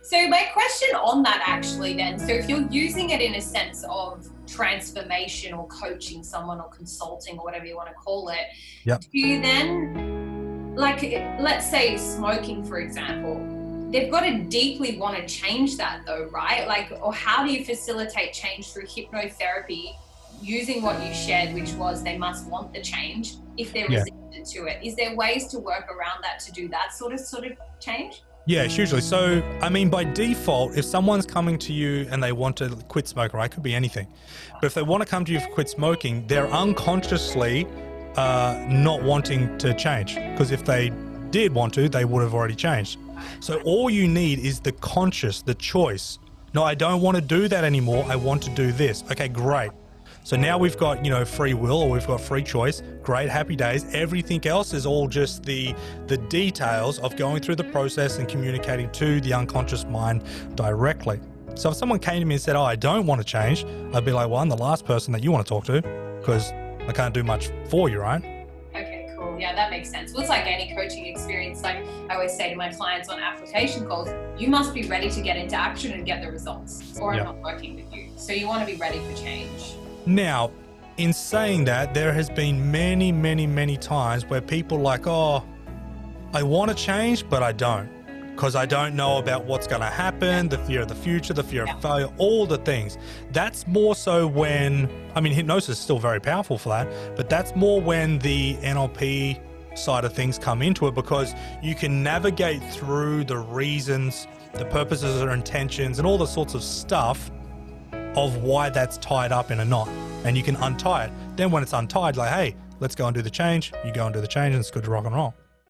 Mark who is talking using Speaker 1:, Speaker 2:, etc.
Speaker 1: So my question on that actually then, so if you're using it in a sense of transformation or coaching someone or consulting or whatever you want to call it,
Speaker 2: Yep.
Speaker 1: do you then, like, let's say smoking, for example, they've got to deeply want to change that though, right? Like, or how do you facilitate change through hypnotherapy using what you shared, which was they must want the change if they're
Speaker 2: Yeah.
Speaker 1: resistant to it? Is there ways to work around that to do that sort of change?
Speaker 2: Yeah, hugely. So, I mean, by default, if someone's coming to you and they want to quit smoking, right, could be anything. But if they want to come to you for quit smoking, they're unconsciously not wanting to change. Because if they did want to, they would have already changed. So all you need is the conscious, the choice. No, I don't want to do that anymore. I want to do this. Okay, great. So now we've got, free will, or we've got free choice. Great, happy days. Everything else is all just the details of going through the process and communicating to the unconscious mind directly. So if someone came to me and said, oh, I don't want to change, I'd be like, well, I'm the last person that you want to talk to because I can't do much for you, right?
Speaker 1: Okay, cool. Yeah, that makes sense. Well, it's like any coaching experience. Like I always say to my clients on application calls, you must be ready to get into action and get the results, or I'm not working with you. So you want to be ready for change.
Speaker 2: Now, in saying that, there has been many, many, many times where people like, oh, I want to change, but I don't, because I don't know about what's going to happen, the fear of the future, the fear of failure, all the things. That's more so when, hypnosis is still very powerful for that, but that's more when the NLP side of things come into it, because you can navigate through the reasons, the purposes or intentions, and all the sorts of stuff of why that's tied up in a knot, and you can untie it. Then when it's untied, like, hey, let's go and do the change. You go and do the change, and it's good to rock and roll.